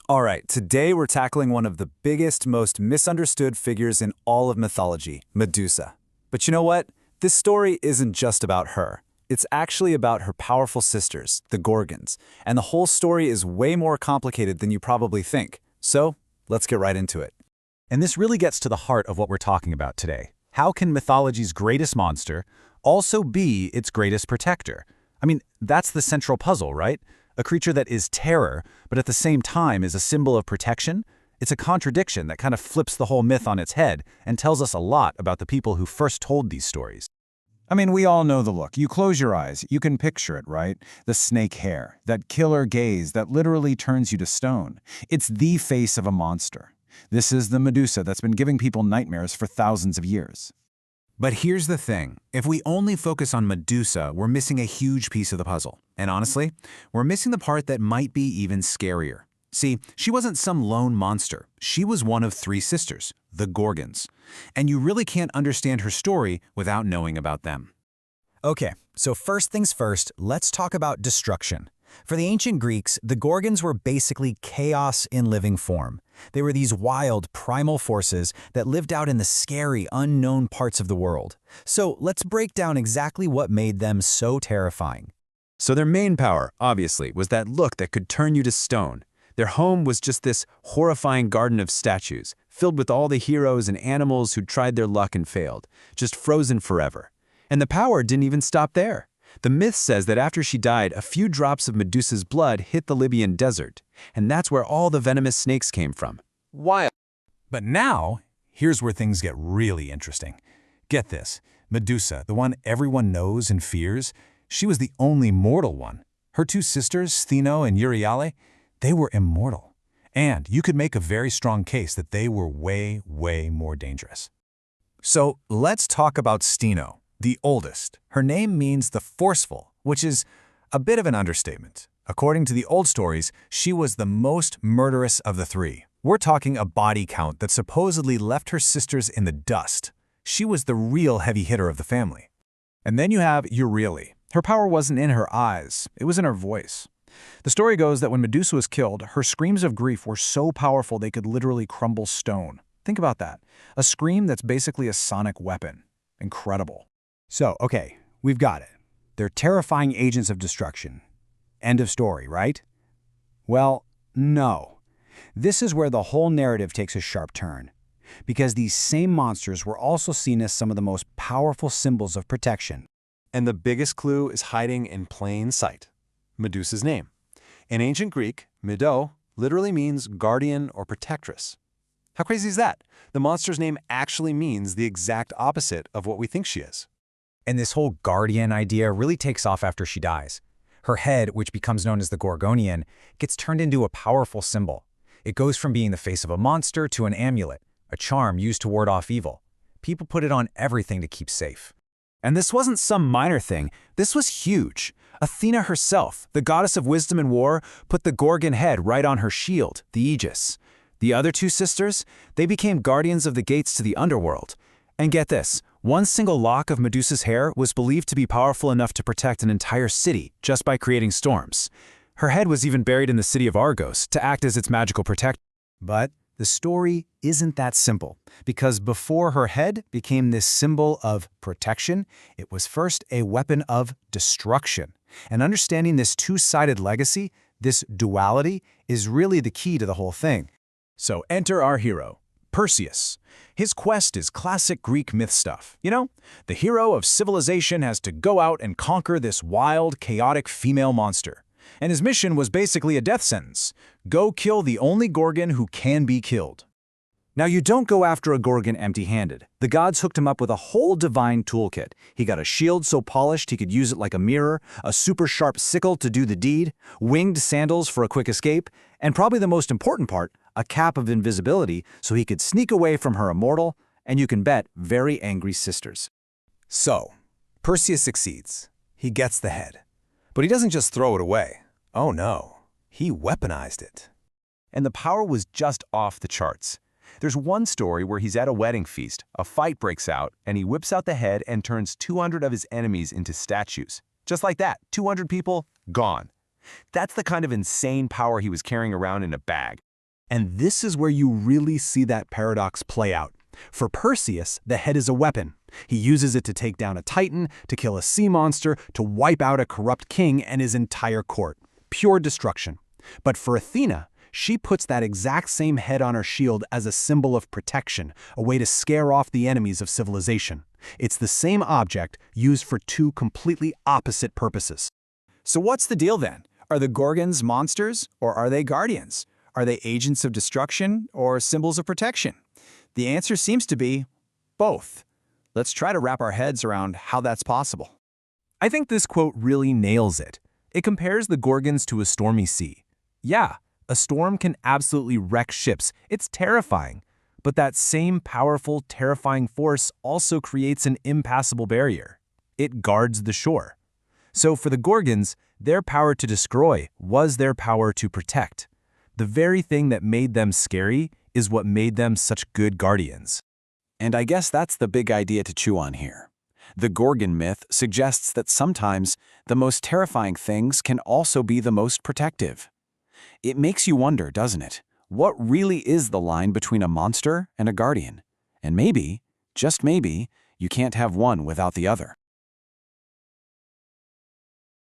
All right, today we're tackling one of the biggest, most misunderstood figures in all of mythology, Medusa. But you know what? This story isn't just about her. It's actually about her powerful sisters, the Gorgons, and the whole story is way more complicated than you probably think. So, let's get right into it. And this really gets to the heart of what we're talking about today. How can mythology's greatest monster also be its greatest protector? I mean, that's the central puzzle, right? A creature that is terror, but at the same time is a symbol of protection? It's a contradiction that kind of flips the whole myth on its head and tells us a lot about the people who first told these stories. I mean, we all know the look. You close your eyes, you can picture it, right? The snake hair, that killer gaze that literally turns you to stone. It's the face of a monster. This is the Medusa that's been giving people nightmares for thousands of years. But here's the thing. If we only focus on Medusa, we're missing a huge piece of the puzzle. And honestly, we're missing the part that might be even scarier. See, she wasn't some lone monster. She was one of three sisters, the Gorgons. And you really can't understand her story without knowing about them. Okay, so first things first, let's talk about destruction. For the ancient Greeks, the Gorgons were basically chaos in living form. They were these wild, primal forces that lived out in the scary, unknown parts of the world. So let's break down exactly what made them so terrifying. So their main power, obviously, was that look that could turn you to stone. Their home was just this horrifying garden of statues, filled with all the heroes and animals who'd tried their luck and failed, just frozen forever. And the power didn't even stop there. The myth says that after she died, a few drops of Medusa's blood hit the Libyan desert, and that's where all the venomous snakes came from. Wild. But now, here's where things get really interesting. Get this, Medusa, the one everyone knows and fears, she was the only mortal one. Her two sisters, Stheno and Euryale, they were immortal. And you could make a very strong case that they were way, way more dangerous. So let's talk about Stheno, the oldest. Her name means the forceful, which is a bit of an understatement. According to the old stories, she was the most murderous of the three. We're talking a body count that supposedly left her sisters in the dust. She was the real heavy hitter of the family. And then you have Euryale. Her power wasn't in her eyes, it was in her voice. The story goes that when Medusa was killed, her screams of grief were so powerful they could literally crumble stone. Think about that. A scream that's basically a sonic weapon. Incredible. So, okay, we've got it. They're terrifying agents of destruction. End of story, right? Well, no. This is where the whole narrative takes a sharp turn. Because these same monsters were also seen as some of the most powerful symbols of protection. And the biggest clue is hiding in plain sight. Medusa's name. In ancient Greek, Medo literally means guardian or protectress. How crazy is that? The monster's name actually means the exact opposite of what we think she is. And this whole guardian idea really takes off after she dies. Her head, which becomes known as the Gorgonian, gets turned into a powerful symbol. It goes from being the face of a monster to an amulet, a charm used to ward off evil. People put it on everything to keep safe. And this wasn't some minor thing, this was huge. Athena herself, the goddess of wisdom and war, put the Gorgon head right on her shield, the Aegis. The other two sisters, they became guardians of the gates to the underworld. And get this, one single lock of Medusa's hair was believed to be powerful enough to protect an entire city just by creating storms. Her head was even buried in the city of Argos to act as its magical protector. But the story isn't that simple, because before her head became this symbol of protection, it was first a weapon of destruction. And understanding this two-sided legacy, this duality, is really the key to the whole thing. So enter our hero, Perseus. His quest is classic Greek myth stuff. You know, the hero of civilization has to go out and conquer this wild, chaotic female monster. And his mission was basically a death sentence. Go kill the only Gorgon who can be killed. Now you don't go after a Gorgon empty-handed. The gods hooked him up with a whole divine toolkit. He got a shield so polished he could use it like a mirror, a super sharp sickle to do the deed, winged sandals for a quick escape, and probably the most important part, a cap of invisibility so he could sneak away from her immortal, and you can bet, very angry sisters. So, Perseus succeeds. He gets the head. But he doesn't just throw it away. Oh no, he weaponized it. And the power was just off the charts. There's one story where he's at a wedding feast, a fight breaks out, and he whips out the head and turns 200 of his enemies into statues. Just like that, 200 people, gone. That's the kind of insane power he was carrying around in a bag. And this is where you really see that paradox play out. For Perseus, the head is a weapon. He uses it to take down a titan, to kill a sea monster, to wipe out a corrupt king and his entire court. Pure destruction. But for Athena, she puts that exact same head on her shield as a symbol of protection, a way to scare off the enemies of civilization. It's the same object used for two completely opposite purposes. So what's the deal then? Are the Gorgons monsters or are they guardians? Are they agents of destruction or symbols of protection? The answer seems to be both. Let's try to wrap our heads around how that's possible. I think this quote really nails it. It compares the Gorgons to a stormy sea. Yeah, a storm can absolutely wreck ships. It's terrifying. But that same powerful, terrifying force also creates an impassable barrier. It guards the shore. So for the Gorgons, their power to destroy was their power to protect. The very thing that made them scary is what made them such good guardians. And I guess that's the big idea to chew on here. The Gorgon myth suggests that sometimes the most terrifying things can also be the most protective. It makes you wonder, doesn't it? What really is the line between a monster and a guardian? And maybe, just maybe, you can't have one without the other.